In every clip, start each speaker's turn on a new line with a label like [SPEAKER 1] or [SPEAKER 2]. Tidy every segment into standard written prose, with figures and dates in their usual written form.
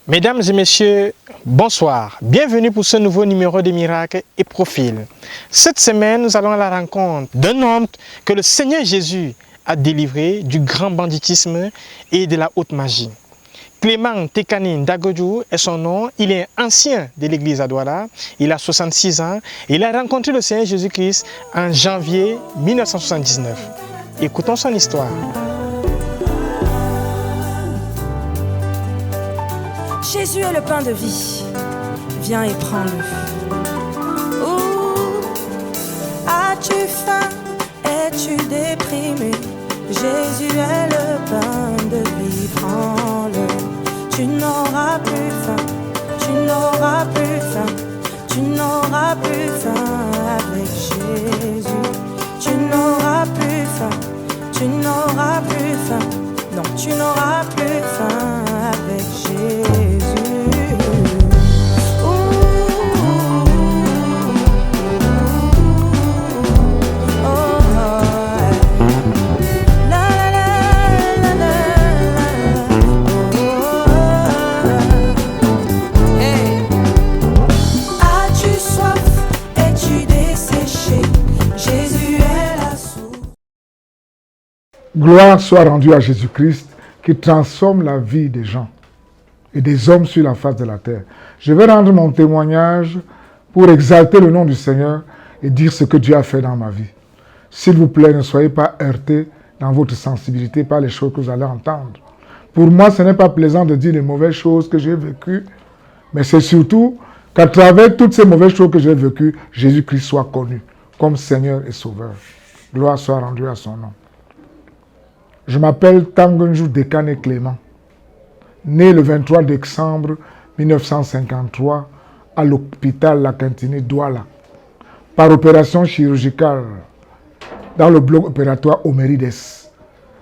[SPEAKER 1] Mesdames et messieurs, bonsoir. Bienvenue pour ce nouveau numéro de Miracles et Profils. Cette semaine, nous allons à la rencontre d'un homme que le Seigneur Jésus a délivré du grand banditisme et de la haute magie. Clément Tekani Dagodjou est son nom. Il est ancien de l'église à Douala. Il a 66 ans. Il a rencontré le Seigneur Jésus-Christ en janvier 1979. Écoutons son histoire.
[SPEAKER 2] Jésus est le pain de vie, viens et prends-le. Où as-tu faim? Es-tu déprimé? Jésus est le pain de vie, prends-le. Tu n'auras plus faim, tu n'auras plus faim, tu n'auras plus faim avec Jésus. Tu n'auras plus faim, tu n'auras plus faim, non, tu n'auras plus faim avec Jésus.
[SPEAKER 3] Gloire soit rendue à Jésus-Christ qui transforme la vie des gens et des hommes sur la face de la terre. Je vais rendre mon témoignage pour exalter le nom du Seigneur et dire ce que Dieu a fait dans ma vie. S'il vous plaît, ne soyez pas heurtés dans votre sensibilité par les choses que vous allez entendre. Pour moi, ce n'est pas plaisant de dire les mauvaises choses que j'ai vécues, mais c'est surtout qu'à travers toutes ces mauvaises choses que j'ai vécues, Jésus-Christ soit connu comme Seigneur et Sauveur. Gloire soit rendue à son nom. Je m'appelle Tangunju Dekane Clément, né le 23 décembre 1953 à l'hôpital La Cantine Douala, par opération chirurgicale dans le bloc opératoire Omerides,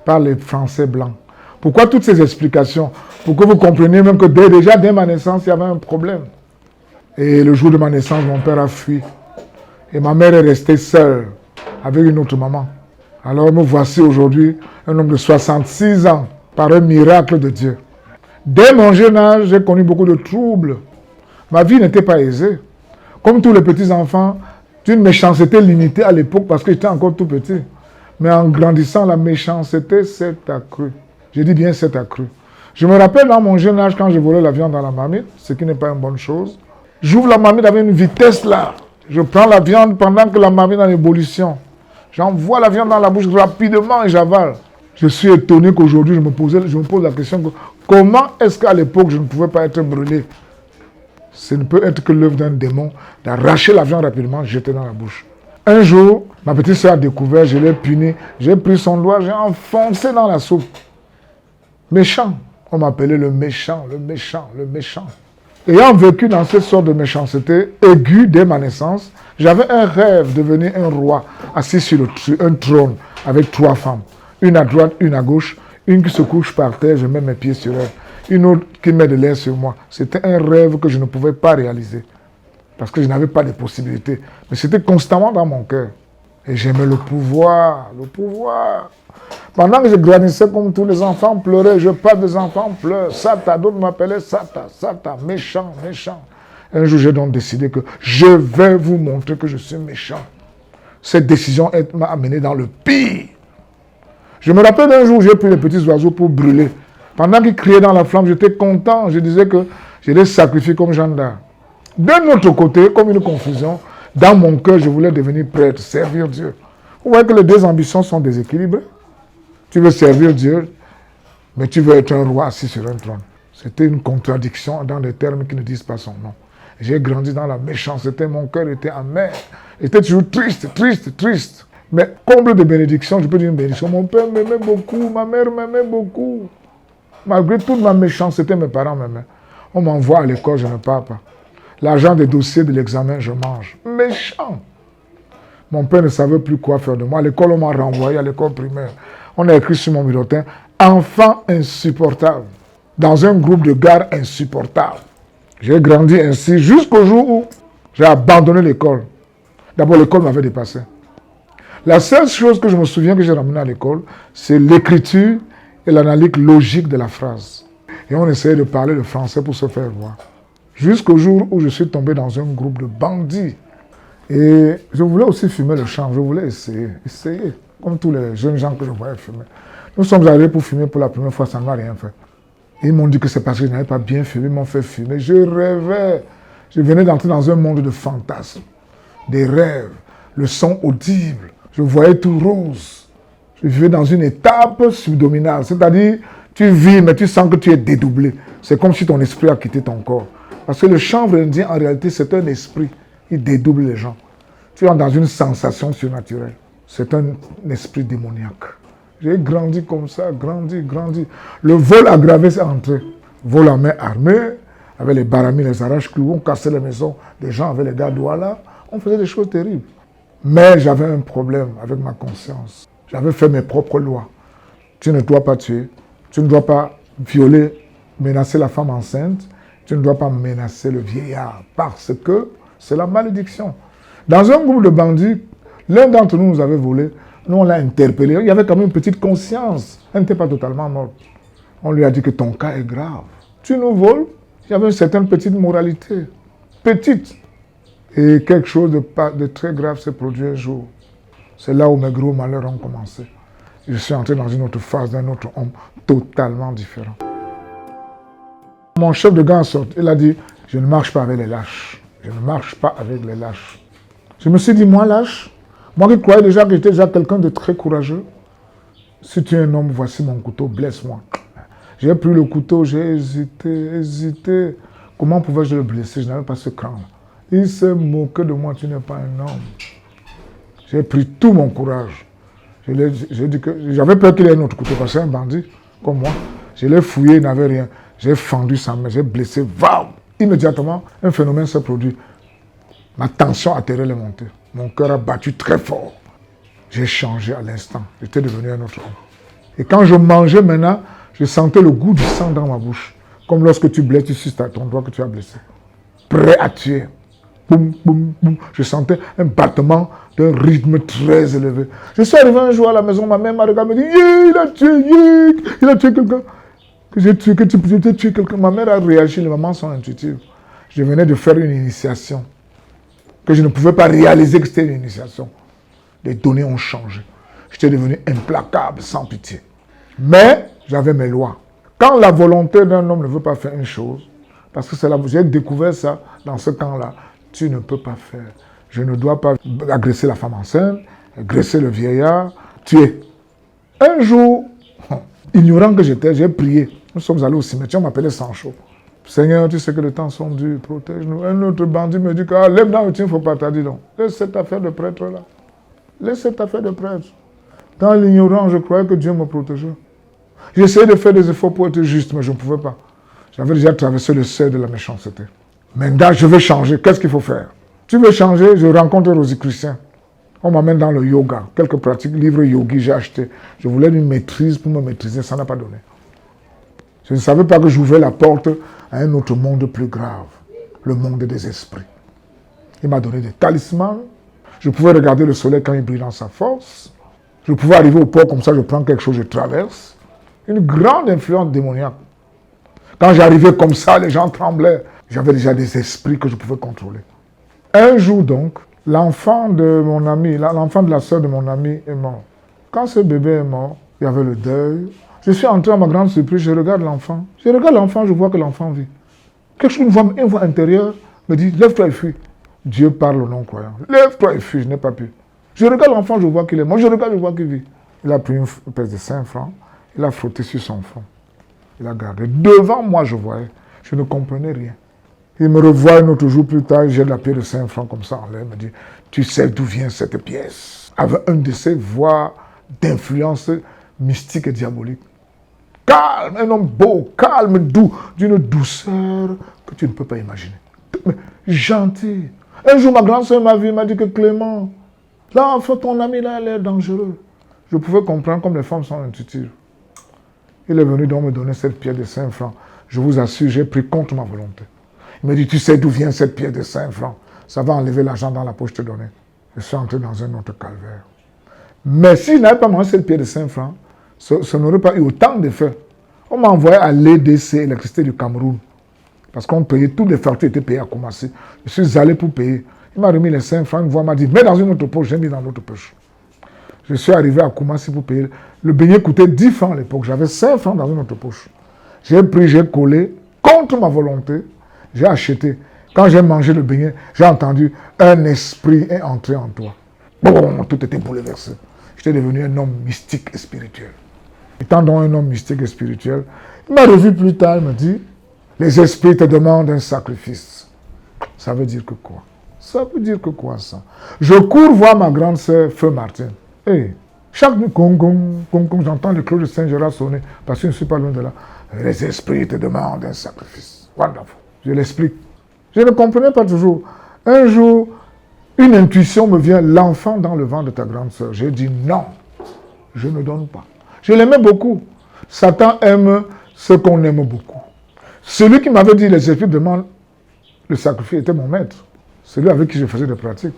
[SPEAKER 3] par les Français blancs. Pourquoi toutes ces explications? Pour que vous compreniez même que déjà dès ma naissance, il y avait un problème. Et le jour de ma naissance, mon père a fui. Et ma mère est restée seule avec une autre maman. Alors me voici aujourd'hui un homme de 66 ans, par un miracle de Dieu. Dès mon jeune âge, j'ai connu beaucoup de troubles. Ma vie n'était pas aisée. Comme tous les petits-enfants, d'une méchanceté limitée à l'époque parce que j'étais encore tout petit. Mais en grandissant, la méchanceté s'est accrue. Je dis bien s'est accrue. Je me rappelle dans mon jeune âge quand je volais la viande dans la marmite, ce qui n'est pas une bonne chose. J'ouvre la marmite avec une vitesse là. Je prends la viande pendant que la marmite est en ébullition. J'envoie la viande dans la bouche rapidement et j'avale. Je suis étonné qu'aujourd'hui, je me pose la question, comment est-ce qu'à l'époque, je ne pouvais pas être brûlé? Ce ne peut être que l'œuvre d'un démon d'arracher la viande rapidement et jeter dans la bouche. Un jour, ma petite soeur a découvert, je l'ai puni, j'ai pris son doigt, j'ai enfoncé dans la soupe. Méchant. On m'appelait le méchant, le méchant, le méchant. Ayant vécu dans cette sorte de méchanceté aiguë dès ma naissance, j'avais un rêve de devenir un roi assis sur un trône avec 3 femmes. Une à droite, une à gauche, une qui se couche par terre, je mets mes pieds sur elle. Une autre qui met de l'air sur moi. C'était un rêve que je ne pouvais pas réaliser parce que je n'avais pas de possibilités. Mais c'était constamment dans mon cœur. Et j'aimais le pouvoir, le pouvoir. Pendant que je grandissais comme tous les enfants pleuraient, je parle des enfants pleurent. Satan, d'autres m'appelaient Satan, Satan, méchant, méchant. Un jour, j'ai donc décidé que je vais vous montrer que je suis méchant. Cette décision m'a amené dans le pire. Je me rappelle d'un jour où j'ai pris les petits oiseaux pour brûler. Pendant qu'ils criaient dans la flamme, j'étais content. Je disais que je les sacrifiais comme Jeanne d'Arc. D'un autre côté, comme une confusion, dans mon cœur, je voulais devenir prêtre, servir Dieu. Vous voyez que les deux ambitions sont déséquilibrées. Tu veux servir Dieu, mais tu veux être un roi assis sur un trône. C'était une contradiction dans des termes qui ne disent pas son nom. J'ai grandi dans la méchanceté, mon cœur était amer. Était toujours triste, triste, triste. Mais comble de bénédiction, je peux dire une bénédiction. Mon père m'aimait beaucoup, ma mère m'aimait beaucoup. Malgré toute ma méchanceté, mes parents m'aimaient. On m'envoie à l'école, je ne pars pas. L'argent des dossiers de l'examen, je mange. Méchant. Mon père ne savait plus quoi faire de moi. À l'école, on m'a renvoyé à l'école primaire. On a écrit sur mon bulletin « Enfant insupportable » dans un groupe de gars insupportable. J'ai grandi ainsi jusqu'au jour où j'ai abandonné l'école. D'abord, l'école m'avait dépassé. La seule chose que je me souviens que j'ai ramenée à l'école, c'est l'écriture et l'analyse logique de la phrase. Et on essayait de parler le français pour se faire voir. Jusqu'au jour où je suis tombé dans un groupe de bandits. Et je voulais aussi fumer le champ, je voulais essayer, comme tous les jeunes gens que je voyais fumer. Nous sommes arrivés pour fumer pour la première fois, ça ne m'a rien fait. Et ils m'ont dit que c'est parce que je n'avais pas bien fumé, ils m'ont fait fumer. Je rêvais, je venais d'entrer dans un monde de fantasmes, des rêves, le son audible, je voyais tout rose. Je vivais dans une étape subdominale, c'est-à-dire tu vis mais tu sens que tu es dédoublé. C'est comme si ton esprit a quitté ton corps. Parce que le chanvre indien, en réalité, c'est un esprit. Il dédouble les gens. Tu es dans une sensation surnaturelle. C'est un esprit démoniaque. J'ai grandi comme ça, grandi. Le vol aggravé s'est entré. Vol à main armée, avec les baramis, les arraches-clous, on cassait les maisons des gens avec les gars douala. On faisait des choses terribles. Mais j'avais un problème avec ma conscience. J'avais fait mes propres lois. Tu ne dois pas tuer. Tu ne dois pas violer, menacer la femme enceinte. Tu ne dois pas menacer le vieillard. Parce que c'est la malédiction. Dans un groupe de bandits, l'un d'entre nous avait volé. Nous, on l'a interpellé. Il y avait quand même une petite conscience. Elle n'était pas totalement morte. On lui a dit que ton cas est grave. Tu nous voles. Il y avait une certaine petite moralité. Petite. Et quelque chose de très grave s'est produit un jour. C'est là où mes gros malheurs ont commencé. Je suis entré dans une autre phase d'un autre homme totalement différent. Mon chef de gang sort. Il a dit, je ne marche pas avec les lâches. Je ne marche pas avec les lâches. Je me suis dit, moi lâche, moi qui croyais déjà que j'étais déjà quelqu'un de très courageux. Si tu es un homme, voici mon couteau, blesse-moi. J'ai pris le couteau, j'ai hésité. Comment pouvais-je le blesser? Je n'avais pas ce cran-là. Il s'est moqué de moi, tu n'es pas un homme. J'ai pris tout mon courage. J'ai dit que j'avais peur qu'il ait un autre couteau, parce que c'est un bandit comme moi. Je l'ai fouillé, il n'avait rien. J'ai fendu sa main, j'ai blessé. Vav! Immédiatement, un phénomène s'est produit. Ma tension artérielle est montée. Mon cœur a battu très fort. J'ai changé à l'instant. J'étais devenu un autre homme. Et quand je mangeais maintenant, je sentais le goût du sang dans ma bouche. Comme lorsque tu blesses, tu suces ton doigt que tu as blessé. Prêt à tuer. Boum, boum, boum. Je sentais un battement d'un rythme très élevé. Je suis arrivé un jour à la maison, ma mère m'a regardé et m'a dit « il a tué quelqu'un ». Que j'ai tué quelqu'un. Ma mère a réagi, les mamans sont intuitives. Je venais de faire une initiation. Que je ne pouvais pas réaliser que c'était une initiation. Les données ont changé. J'étais devenu implacable, sans pitié. Mais j'avais mes lois. Quand la volonté d'un homme ne veut pas faire une chose, parce que j'ai découvert ça dans ce camp-là, tu ne peux pas faire. Je ne dois pas agresser la femme enceinte, agresser le vieillard, tuer. Un jour, ignorant que j'étais, j'ai prié. Nous sommes allés au cimetière, on m'appelait Sancho. Seigneur, tu sais que les temps sont durs, protège-nous. Un autre bandit me dit que lève dans le tien, il ne faut pas t'arrêter. Donc, laisse cette affaire de prêtre là. Laisse cette affaire de prêtre. Dans l'ignorance, je croyais que Dieu me protégeait. J'essayais de faire des efforts pour être juste, mais je ne pouvais pas. J'avais déjà traversé le seuil de la méchanceté. Maintenant, je veux changer. Qu'est-ce qu'il faut faire? Tu veux changer? Je rencontre un Rosicrucien. On m'amène dans le yoga. Quelques pratiques, livres yogi, j'ai acheté. Je voulais une maîtrise pour me maîtriser, ça n'a pas donné. Je ne savais pas que j'ouvrais la porte à un autre monde plus grave, le monde des esprits. Il m'a donné des talismans. Je pouvais regarder le soleil quand il brille dans sa force. Je pouvais arriver au port comme ça, je prends quelque chose, je traverse. Une grande influence démoniaque. Quand j'arrivais comme ça, les gens tremblaient. J'avais déjà des esprits que je pouvais contrôler. Un jour donc, l'enfant de mon ami, l'enfant de la sœur de mon ami est mort. Quand ce bébé est mort, il y avait le deuil. Je suis entré à ma grande surprise, je regarde l'enfant. Je regarde l'enfant, je vois que l'enfant vit. Quelque chose, une voix intérieure me dit, lève-toi et fuis. Dieu parle aux non-croyants. Lève-toi et fuis, je n'ai pas pu. Je regarde l'enfant, je vois qu'il est mort. Je regarde, je vois qu'il vit. Il a pris une pièce de 5 francs, il a frotté sur son front. Il a gardé. Devant moi, je voyais. Je ne comprenais rien. Il me revoit un autre jour plus tard, j'ai la pièce de 5 francs comme ça en l'air. Il me dit, tu sais d'où vient cette pièce? Avec une de ces voix d'influence mystique et diabolique. Calme, un homme beau, calme, doux, d'une douceur que tu ne peux pas imaginer. Mais gentil. Un jour, ma grande soeur m'a vu, m'a dit que Clément, là, en fait, ton ami là, a l'air dangereux. Je pouvais comprendre comme les femmes sont intuitives. Il est venu donc me donner cette pièce de 5 francs. Je vous assure, j'ai pris contre ma volonté. Il me dit, tu sais d'où vient cette pièce de 5 francs? Ça va enlever l'argent dans la poche te donner. Je suis entré dans un autre calvaire. Mais si je n'avais pas mangé cette pièce de 5 francs, ça n'aurait pas eu autant d'effet. On m'a envoyé à l'EDC, l'électricité du Cameroun. Parce qu'on payait, toutes les factures étaient payées à commencer. Je suis allé pour payer. Il m'a remis les 5 francs, une fois, il m'a dit, mets dans une autre poche, j'ai mis dans l'autre poche. Je suis arrivé à Koumassi pour payer. Le beignet coûtait 10 francs à l'époque. J'avais 5 francs dans une autre poche. J'ai pris, j'ai collé, contre ma volonté, j'ai acheté. Quand j'ai mangé le beignet, j'ai entendu un esprit est entré en toi. Bon, tout était bouleversé. J'étais devenu un homme mystique et spirituel. Étant donc un homme mystique et spirituel, il m'a revu plus tard, il me dit, les esprits te demandent un sacrifice. Ça veut dire que quoi? Ça veut dire que quoi ça? Je cours voir ma grande sœur, Feu Martin. Et chaque nuit, j'entends le cloche de Saint-Gérard sonner, parce que je ne suis pas loin de là. Les esprits te demandent un sacrifice. Wonderful. Je l'explique. Je ne comprenais pas toujours. Un jour, une intuition me vient, l'enfant dans le ventre de ta grande sœur. J'ai dit non, je ne donne pas. Je l'aimais beaucoup. Satan aime ce qu'on aime beaucoup. Celui qui m'avait dit les esprits demandent le sacrifice était mon maître. Celui avec qui je faisais des pratiques.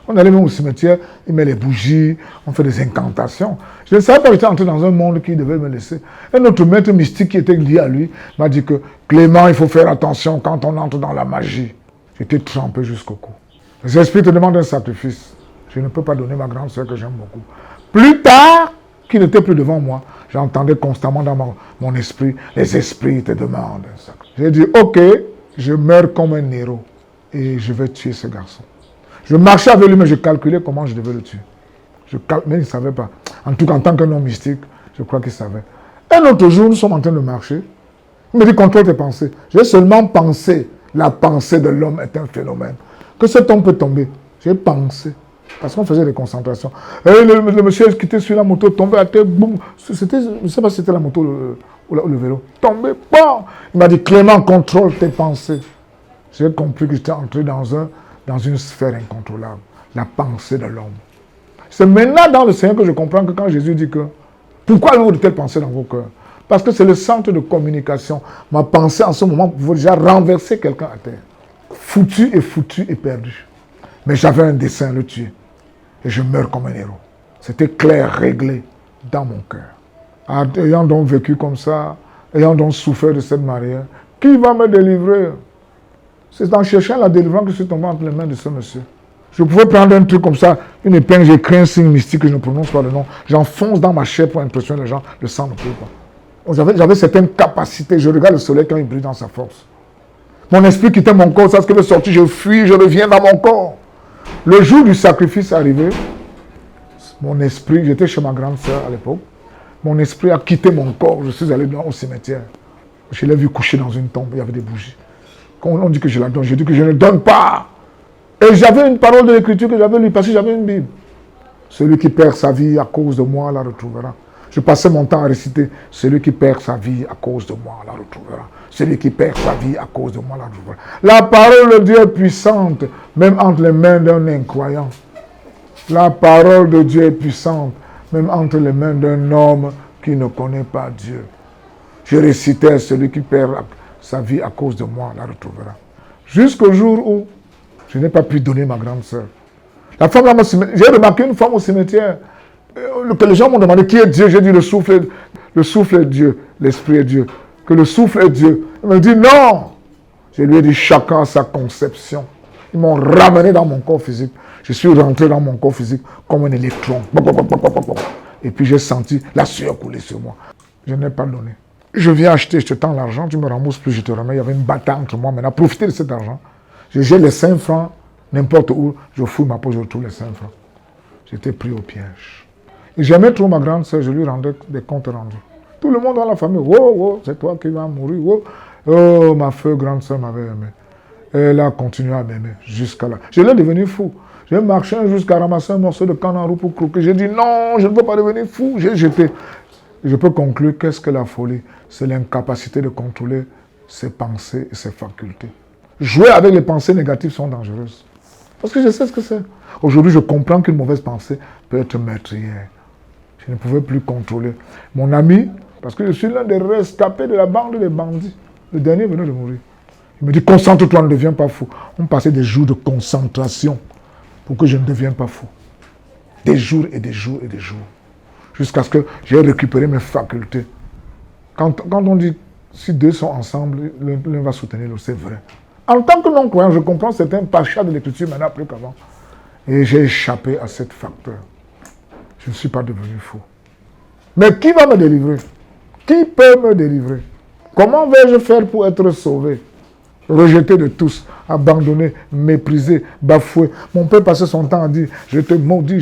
[SPEAKER 3] On allait même au cimetière, il met les bougies, on fait des incantations. Je ne savais pas que j'étais entré dans un monde qui devait me laisser. Un autre maître mystique qui était lié à lui m'a dit que Clément, il faut faire attention quand on entre dans la magie. J'étais trempé jusqu'au cou. Les esprits te demandent un sacrifice. Je ne peux pas donner ma grande sœur que j'aime beaucoup. Plus tard, qui n'était plus devant moi, j'entendais constamment dans mon esprit, les esprits te demandent un sacrifice. J'ai dit, ok, je meurs comme un héros et je vais tuer ce garçon. Je marchais avec lui, mais je calculais comment je devais le tuer. Mais il ne savait pas. En tout cas, en tant qu'un homme mystique, je crois qu'il savait. Un autre jour, nous sommes en train de marcher. Il me dit, contrôle tes pensées. J'ai seulement pensé. La pensée de l'homme est un phénomène. Que cet homme peut tomber. J'ai pensé. Parce qu'on faisait des concentrations. Et le monsieur qui était sur la moto tombait à terre. Boum. C'était, je ne sais pas si c'était la moto ou le vélo. Tombé. Bon. Il m'a dit, Clément, contrôle tes pensées. J'ai compris que j'étais entré dans une sphère incontrôlable, la pensée de l'homme. C'est maintenant dans le Seigneur que je comprends que quand Jésus dit que pourquoi avez-vous de telles pensées dans vos cœurs? Parce que c'est le centre de communication. Ma pensée en ce moment pouvait déjà renverser quelqu'un à terre. Foutu et perdu. Mais j'avais un dessein, le tuer. Et je meurs comme un héros. C'était clair, réglé dans mon cœur. Ayant donc vécu comme ça, ayant donc souffert de cette manière, qui va me délivrer? C'est en cherchant la délivrance que je suis tombé entre les mains de ce monsieur. Je pouvais prendre un truc comme ça, une épingle, j'écris un signe mystique que je ne prononce pas le nom. J'enfonce dans ma chair pour impressionner les gens, le sang ne peut pas. J'avais certaines capacités, je regarde le soleil quand il brille dans sa force. Mon esprit quittait mon corps, ça ce qui veut sortir, je fuis, je reviens dans mon corps. Le jour du sacrifice arrivé, mon esprit, j'étais chez ma grande sœur à l'époque, mon esprit a quitté mon corps, je suis allé au cimetière. Je l'ai vu coucher dans une tombe, il y avait des bougies. Quand on dit que je la donne, je dis que je ne donne pas. Et j'avais une parole de l'écriture que j'avais lue parce que j'avais une Bible. Celui qui perd sa vie à cause de moi la retrouvera. Je passais mon temps à réciter. Celui qui perd sa vie à cause de moi la retrouvera. Celui qui perd sa vie à cause de moi la retrouvera. La parole de Dieu est puissante, même entre les mains d'un incroyant. La parole de Dieu est puissante, même entre les mains d'un homme qui ne connaît pas Dieu. Je récitais, celui qui perd sa vie à cause de moi la retrouvera. Jusqu'au jour où je n'ai pas pu donner ma grande sœur. La femme là, j'ai remarqué une femme au cimetière. Que les gens m'ont demandé qui est Dieu. J'ai dit le souffle est Dieu, l'esprit est Dieu. Que le souffle est Dieu. Elle me dit non. Je lui ai dit chacun a sa conception. Ils m'ont ramené dans mon corps physique. Je suis rentré dans mon corps physique comme un électron. Et puis j'ai senti la sueur couler sur moi. Je n'ai pas donné. Je viens acheter, je te tends l'argent, tu me rembourses plus, je te remets. Il y avait une bataille entre moi. Maintenant, profitez de cet argent. J'ai les 5 francs, n'importe où, je fouille ma poche, je retrouve les 5 francs. J'étais pris au piège. Et j'aimais trop ma grande sœur, je lui rendais des comptes rendus. Tout le monde dans la famille, wow, c'est toi qui vas mourir, wow. Oh, ma grande sœur m'avait aimé. Elle a continué à m'aimer jusqu'à là. Je l'ai devenu fou. J'ai marché jusqu'à ramasser un morceau de canne en roue pour croquer. J'ai dit non, je ne peux pas devenir fou. J'ai jeté. Je peux conclure, qu'est-ce que la folie? C'est l'incapacité de contrôler ses pensées et ses facultés. Jouer avec les pensées négatives sont dangereuses. Parce que je sais ce que c'est. Aujourd'hui, je comprends qu'une mauvaise pensée peut être meurtrière. Je ne pouvais plus contrôler. Mon ami, parce que je suis l'un des rescapés de la bande des bandits. Le dernier venait de mourir. Il me dit, concentre-toi, ne deviens pas fou. On passait des jours de concentration pour que je ne devienne pas fou. Des jours et des jours et des jours. Jusqu'à ce que j'ai récupéré mes facultés. Quand on dit si deux sont ensemble, l'un va soutenir l'autre, c'est vrai. En tant que non-croyant, je comprends certains pachas de l'écriture maintenant plus qu'avant. Et j'ai échappé à ce facteur. Je ne suis pas devenu fou. Mais qui va me délivrer? Qui peut me délivrer? Comment vais-je faire pour être sauvé? Rejeté de tous, abandonné, méprisé, bafoué. Mon père passait son temps à dire, je te maudis,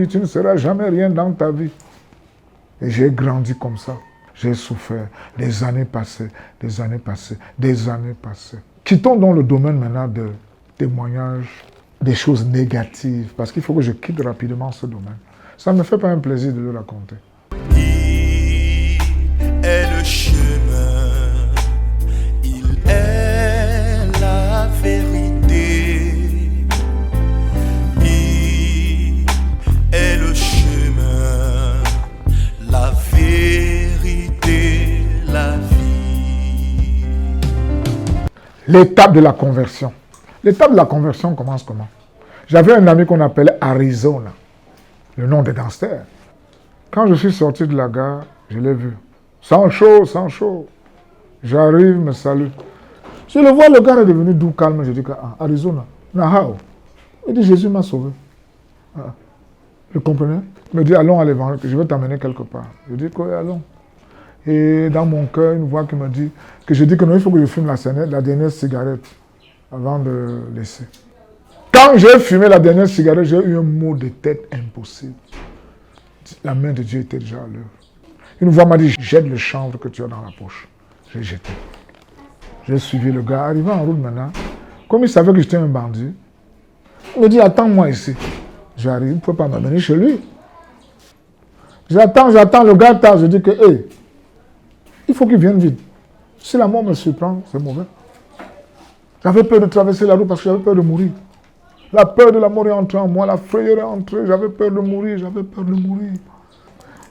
[SPEAKER 3] tu ne seras jamais rien dans ta vie. Et j'ai grandi comme ça. J'ai souffert. Des années passées. Quittons donc le domaine maintenant de témoignages, des choses négatives, parce qu'il faut que je quitte rapidement ce domaine. Ça ne me fait pas un plaisir de le raconter.
[SPEAKER 4] Il est le chemin, il est la vérité. Il est le chemin, la vérité, la vie.
[SPEAKER 3] L'étape de la conversion. L'étape de la conversion commence comment? J'avais un ami qu'on appelait Arizona, le nom des gangsters. Quand je suis sorti de la gare, je l'ai vu. Sans chaud. J'arrive, me salue. Je le vois, le gars est devenu doux, calme. Je dis, Arizona, Nahao. Il dit, Jésus m'a sauvé. Ah. Vous comprenez? Il me dit, allons à l'évangile, je vais t'amener quelque part. Je dis, quoi, allons. Et dans mon cœur, une voix qui me dit, que je dis que non, il faut que je fume la dernière cigarette avant de laisser. Quand j'ai fumé la dernière cigarette, j'ai eu un mot de tête impossible. La main de Dieu était déjà à l'œuvre. Une voix m'a dit, jette le chanvre que tu as dans la poche. J'ai jeté. J'ai suivi le gars, arrivé en route maintenant. Comme il savait que j'étais un bandit, il me dit, attends-moi ici. J'arrive, il ne peut pas m'amener chez lui. J'attends, le gars tard. Je dis que, hé, il faut qu'il vienne vite. Si la mort me surprend, c'est mauvais. J'avais peur de traverser la route parce que j'avais peur de mourir. La peur de la mort est entrée en moi, la frayeur est entrée, j'avais peur de mourir.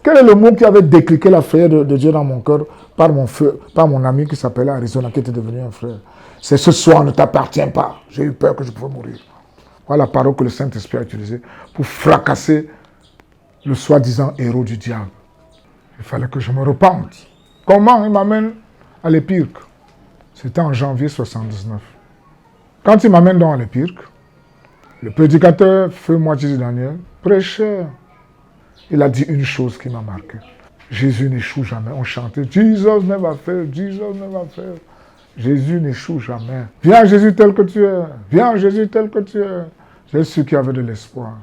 [SPEAKER 3] Quel est le mot qui avait décliqué la frayeur de Dieu dans mon cœur par mon ami qui s'appelait Arizona, qui était devenu un frère? C'est ce soir ne t'appartient pas. J'ai eu peur que je pouvais mourir. Voilà la parole que le Saint-Esprit a utilisée pour fracasser le soi-disant héros du diable. Il fallait que je me repente. Comment? Il m'amène à l'Épirque. C'était en janvier 79. Quand il m'amène dans l'Épirque, le prédicateur, Feu Moitié Daniel, prêchait. Il a dit une chose qui m'a marqué. Jésus n'échoue jamais. On chantait Jesus never fail, Jesus never fail. Jésus n'échoue jamais. Viens Jésus tel que tu es. Viens Jésus tel que tu es. J'ai su qu'il y avait de l'espoir.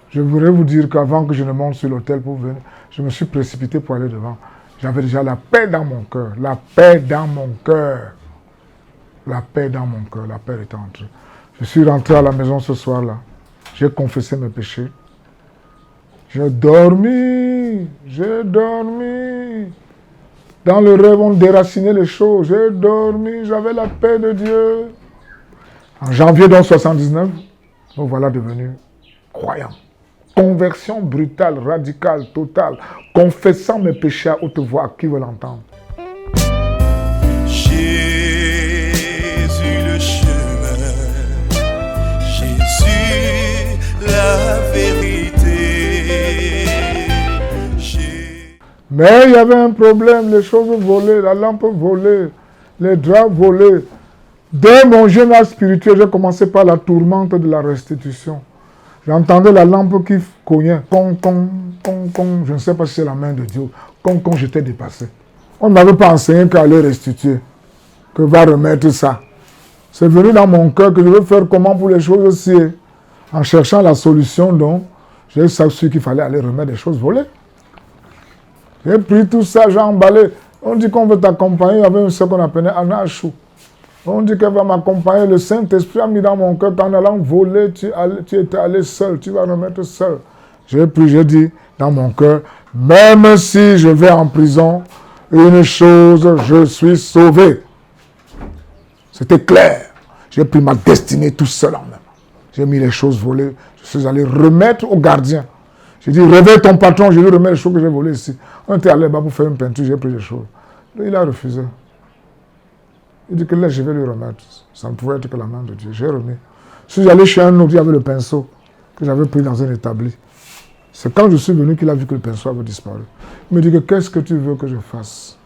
[SPEAKER 3] Je voudrais vous dire qu'avant que je ne monte sur l'autel pour venir, je me suis précipité pour aller devant. J'avais déjà la paix dans mon cœur. La paix dans mon cœur. La paix dans mon cœur. La paix est entrée. Je suis rentré à la maison ce soir-là. J'ai confessé mes péchés. J'ai dormi. Dans le rêve, on déracinait les choses. J'ai dormi. J'avais la paix de Dieu. En janvier 79, nous voilà devenus croyants. Conversion brutale, radicale, totale. Confessant mes péchés à haute voix. Qui veut l'entendre?
[SPEAKER 4] La vérité.
[SPEAKER 3] Mais il y avait un problème, les choses volaient, la lampe volait, les draps volaient. Dès mon jeune âge spirituel, j'ai commencé par la tourmente de la restitution. J'entendais la lampe qui cognait, con, je ne sais pas si c'est la main de Dieu, con, j'étais dépassé. On ne m'avait pas enseigné qu'à aller restituer, que va remettre ça. C'est venu dans mon cœur que je veux faire comment pour les choses aussi. En cherchant la solution, donc, j'ai su qu'il fallait aller remettre des choses volées. J'ai pris tout ça, j'ai emballé. On dit qu'on veut t'accompagner, il y avait ce qu'on appelait Anachou. On dit qu'elle va m'accompagner. Le Saint-Esprit a mis dans mon cœur qu'en allant voler, tu étais allé seul, tu vas remettre seul. J'ai dit dans mon cœur, même si je vais en prison, une chose, je suis sauvé. C'était clair. J'ai pris ma destinée tout seul en main. J'ai mis les choses volées. Je suis allé remettre au gardien. J'ai dit, réveille ton patron, je lui remets les choses que j'ai volées ici. On était allé là-bas pour faire une peinture, j'ai pris les choses. Lui, il a refusé. Il dit que là, je vais lui remettre. Ça ne pouvait être que la main de Dieu. J'ai remis. Je suis allé chez un autre, il y avait le pinceau que j'avais pris dans un établi. C'est quand je suis venu qu'il a vu que le pinceau avait disparu. Il me dit que qu'est-ce que tu veux que je fasse?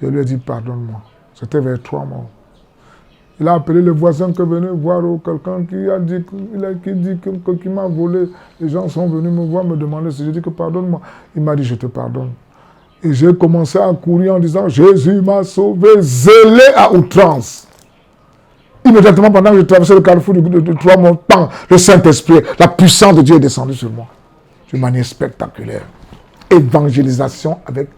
[SPEAKER 3] Je lui ai dit, pardonne-moi. C'était vers 3 mois. Il a appelé le voisin qui venait voir quelqu'un qui a dit, qui m'a volé. Les gens sont venus me voir, me demander si j'ai dit que pardonne-moi. Il m'a dit, je te pardonne. Et j'ai commencé à courir en disant, Jésus m'a sauvé, zélé à outrance. Immédiatement, pendant que je traversais le carrefour de 3 mois, le Saint-Esprit, la puissance de Dieu est descendue sur moi. D'une manière spectaculaire. Évangélisation avec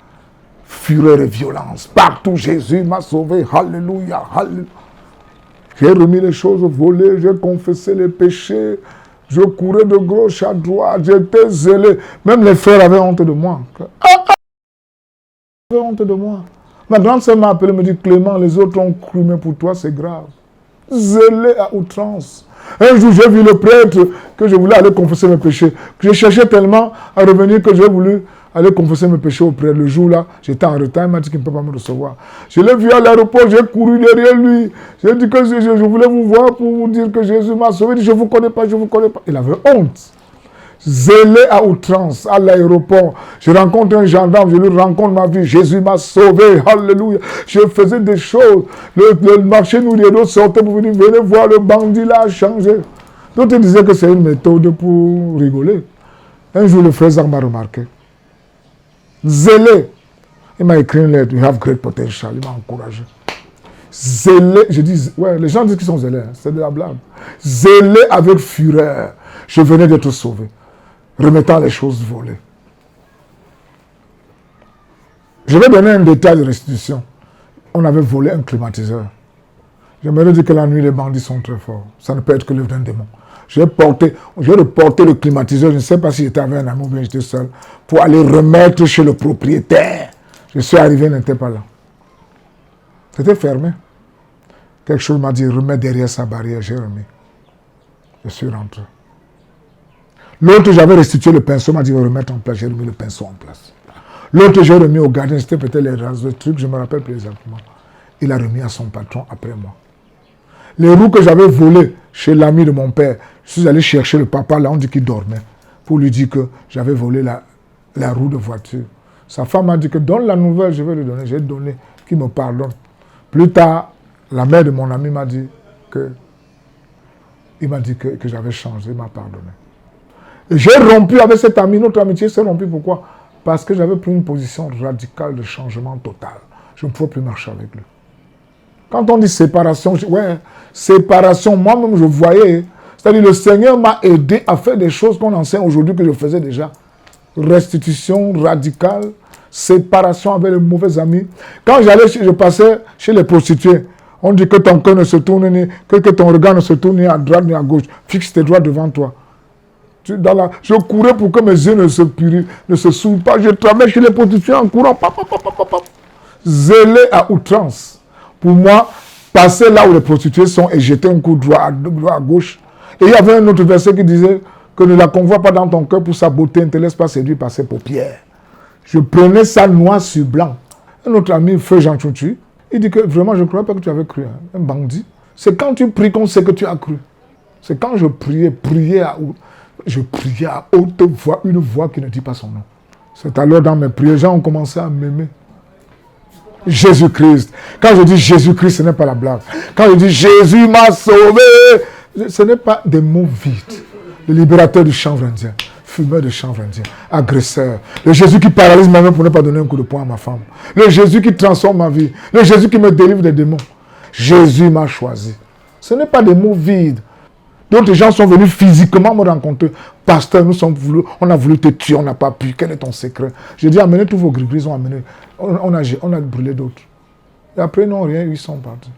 [SPEAKER 3] fureur et violence. Partout, Jésus m'a sauvé. Alléluia, alléluia. J'ai remis les choses volées, j'ai confessé les péchés, je courais de gauche à droite, j'étais zélé. Même les frères avaient honte de moi. Ils avaient honte de moi. Ma grande sœur m'a appelé, me dit, Clément, les autres ont cru, mais pour toi c'est grave. Zélé à outrance. Un jour, j'ai vu le prêtre que je voulais aller confesser mes péchés. Je cherchais tellement à revenir que j'ai voulu aller confesser mes péchés au prêtre. Le jour-là, j'étais en retard, il m'a dit qu'il ne peut pas me recevoir. Je l'ai vu à l'aéroport, j'ai couru derrière lui. J'ai dit que je voulais vous voir pour vous dire que Jésus m'a sauvé. Il dit, je ne vous connais pas, je ne vous connais pas. Il avait honte. Zélé à outrance, à l'aéroport. Je rencontre un gendarme, je lui rencontre ma vie. Jésus m'a sauvé, alléluia. Je faisais des choses. Le marché nous les d'autres sortaient pour venir, venez voir, le bandit là a changé. D'autres disaient que c'est une méthode pour rigoler. Un jour, le frère Zach m'a remarqué. Zélé. Il m'a écrit une lettre, you have great potential. Il m'a encouragé. Zélé, je dis, ouais, les gens disent qu'ils sont zélés, hein, c'est de la blague. Zélé avec fureur. Je venais d'être sauvé. Remettant les choses volées. Je vais donner un détail de restitution. On avait volé un climatiseur. J'aimerais dire que la nuit, les bandits sont très forts. Ça ne peut être que l'œuvre d'un démon. J'ai reporté le climatiseur, je ne sais pas si j'étais avec un ami ou bien j'étais seul, pour aller remettre chez le propriétaire. Je suis arrivé, il n'était pas là. C'était fermé. Quelque chose m'a dit, remets derrière sa barrière, j'ai remis. Je suis rentré. L'autre, j'avais restitué le pinceau, m'a dit, remettre en place, j'ai remis le pinceau en place. L'autre, j'ai remis au gardien, c'était peut-être les trucs, je ne me rappelle plus exactement. Il a remis à son patron après moi. Les roues que j'avais volées chez l'ami de mon père, je suis allé chercher le papa, là, on dit qu'il dormait, pour lui dire que j'avais volé la roue de voiture. Sa femme m'a dit que donne la nouvelle, je vais lui donner. J'ai donné, qu'il me pardonne. Plus tard, la mère de mon ami m'a dit que j'avais changé, il m'a pardonné. Et j'ai rompu avec cet ami, notre amitié s'est rompue. Pourquoi? Parce que j'avais pris une position radicale de changement total. Je ne pouvais plus marcher avec lui. Quand on dit séparation, séparation, moi-même je voyais. C'est-à-dire le Seigneur m'a aidé à faire des choses qu'on enseigne aujourd'hui que je faisais déjà. Restitution radicale, séparation avec les mauvais amis. Quand je passais chez les prostituées, on dit que ton cœur ne se tourne ni, que ton regard ne se tourne ni à droite ni à gauche. Fixe tes doigts devant toi. Je courais pour que mes yeux ne se souillent pas. Je travaillais chez les prostituées en courant. Zélé à outrance. Pour moi, passer là où les prostituées sont et jeter un coup droit à gauche. Et il y avait un autre verset qui disait que ne la convoie pas dans ton cœur pour sa beauté, ne te laisse pas séduire par ses paupières. Je prenais ça noir sur blanc. Un autre ami, Feu Jean Chouchu, il dit que vraiment, je ne crois pas que tu avais cru. Hein. Un bandit. C'est quand tu pries qu'on sait que tu as cru. C'est quand je priais à haute voix, une voix qui ne dit pas son nom. C'est alors dans mes prières, les gens ont commencé à m'aimer. Jésus-Christ. Quand je dis Jésus-Christ, ce n'est pas la blague. Quand je dis Jésus m'a sauvé, ce n'est pas des mots vides. Le libérateur du chanvre indien, fumeur de chanvre indien, agresseur. Le Jésus qui paralyse ma main pour ne pas donner un coup de poing à ma femme. Le Jésus qui transforme ma vie. Le Jésus qui me délivre des démons. Jésus m'a choisi. Ce n'est pas des mots vides. D'autres gens sont venus physiquement me rencontrer. Pasteur, on a voulu te tuer, on n'a pas pu. Quel est ton secret? J'ai dit, amenez tous vos gris-gris, ils ont amené. On a brûlé d'autres. Et après, non, rien, ils sont partis.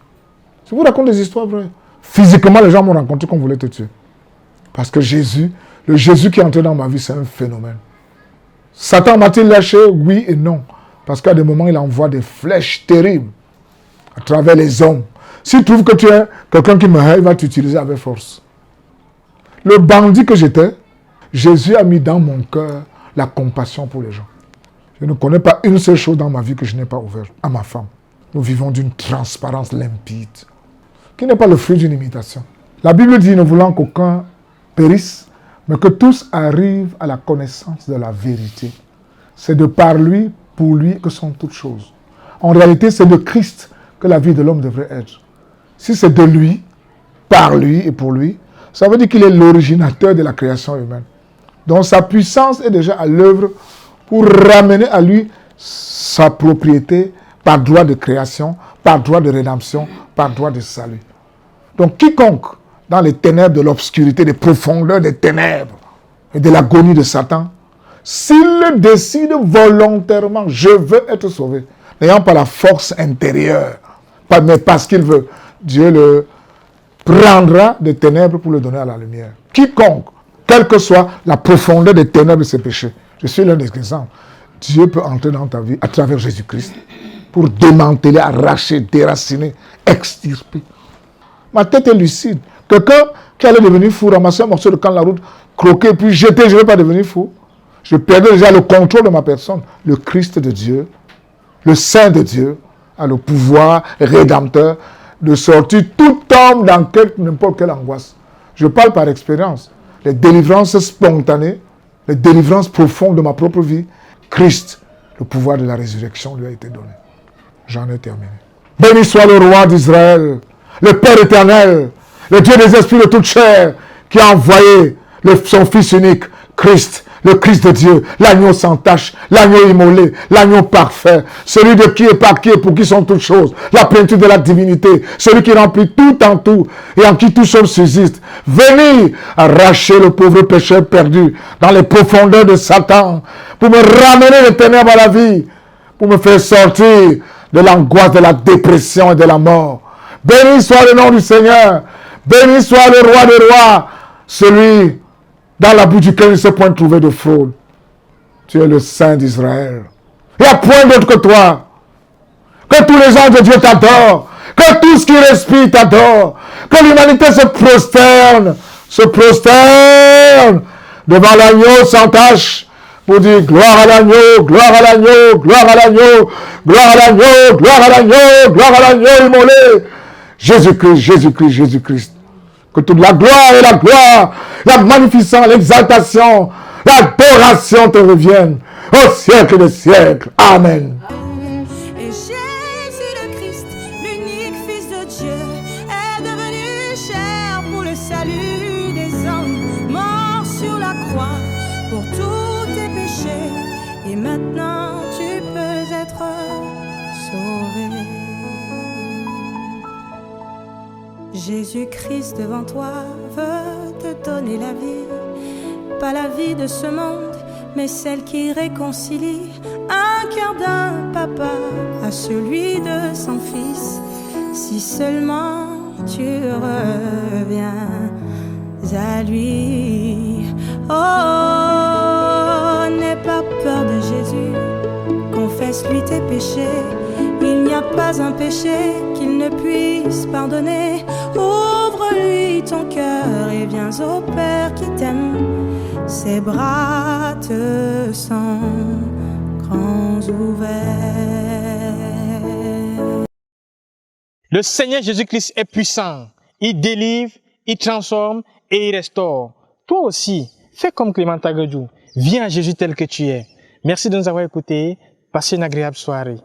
[SPEAKER 3] Je vous raconte des histoires vraies. Physiquement, les gens m'ont rencontré qu'on voulait te tuer. Parce que Jésus, le Jésus qui est entré dans ma vie, c'est un phénomène. Satan m'a-t-il lâché? Oui et non. Parce qu'à des moments, il envoie des flèches terribles à travers les hommes. S'il trouve que tu es quelqu'un qui me hait, il va t'utiliser avec force. Le bandit que j'étais, Jésus a mis dans mon cœur la compassion pour les gens. Je ne connais pas une seule chose dans ma vie que je n'ai pas ouverte à ma femme. Nous vivons d'une transparence limpide, qui n'est pas le fruit d'une imitation. La Bible dit, ne voulant qu'aucun périsse, mais que tous arrivent à la connaissance de la vérité. C'est de par lui, pour lui, que sont toutes choses. En réalité, c'est de Christ que la vie de l'homme devrait être. Si c'est de lui, par lui et pour lui, ça veut dire qu'il est l'originateur de la création humaine. Donc sa puissance est déjà à l'œuvre pour ramener à lui sa propriété par droit de création, par droit de rédemption, par droit de salut. Donc quiconque, dans les ténèbres de l'obscurité, des profondeurs des ténèbres et de l'agonie de Satan, s'il décide volontairement, je veux être sauvé, n'ayant pas la force intérieure, mais parce qu'il veut, Dieu le prendra des ténèbres pour le donner à la lumière. Quiconque, quelle que soit la profondeur des ténèbres de ses péchés, je suis l'un des exemples, Dieu peut entrer dans ta vie à travers Jésus-Christ pour démanteler, arracher, déraciner, extirper. Ma tête est lucide. Quelqu'un qui allait devenir fou, ramasser un morceau de canne à la route, croquer, puis jeter, je ne vais pas devenir fou. Je perdais déjà le contrôle de ma personne. Le Christ de Dieu, le Saint de Dieu, a le pouvoir rédempteur de sortir tout homme dans n'importe quelle angoisse. Je parle par expérience. Les délivrances spontanées, les délivrances profondes de ma propre vie, Christ, le pouvoir de la résurrection lui a été donné. J'en ai terminé. Béni soit le roi d'Israël, le Père éternel, le Dieu des esprits de toute chair, qui a envoyé son Fils unique, Christ, le Christ de Dieu, l'agneau sans tache, l'agneau immolé, l'agneau parfait, celui de qui est par qui et pour qui sont toutes choses, la plénitude de la divinité, celui qui remplit tout en tout et en qui tout seul subsiste. Venez arracher le pauvre pécheur perdu dans les profondeurs de Satan pour me ramener les ténèbres à la vie, pour me faire sortir de l'angoisse de la dépression et de la mort. Béni soit le nom du Seigneur, béni soit le roi des rois, celui dans la bouche duquel il ne s'est point trouvé de fraude. Tu es le Saint d'Israël. Il n'y a point d'autre que toi. Que tous les anges de Dieu t'adorent. Que tout ce qui respire t'adore. Que l'humanité se prosterne devant l'agneau sans tache pour dire gloire à l'agneau, gloire à l'agneau, gloire à l'agneau, gloire à l'agneau, gloire à l'agneau, gloire à l'agneau immolé. Jésus-Christ, Jésus-Christ, Jésus-Christ. Que toute la gloire, la magnificence, l'exaltation, l'adoration te reviennent au siècle des siècles. Amen.
[SPEAKER 2] Et Jésus le Christ, l'unique Fils de Dieu, est devenu chair pour le salut des hommes, mort sur la croix pour tous tes péchés. Et maintenant tu peux être sauvé. Jésus-Christ devant toi veut te donner la vie, pas la vie de ce monde, mais celle qui réconcilie un cœur d'un papa à celui de son fils. Si seulement tu reviens à lui. Oh, n'aie pas peur de Jésus, confesse-lui tes péchés. Il n'y a pas un péché qu'il ne puisse pardonner. Ouvre-lui ton cœur et viens au Père qui t'aime. Ses bras te sont grands ouverts.
[SPEAKER 1] Le Seigneur Jésus-Christ est puissant. Il délivre, il transforme et il restaure. Toi aussi, fais comme Clément Tagadou. Viens à Jésus tel que tu es. Merci de nous avoir écoutés. Passez une agréable soirée.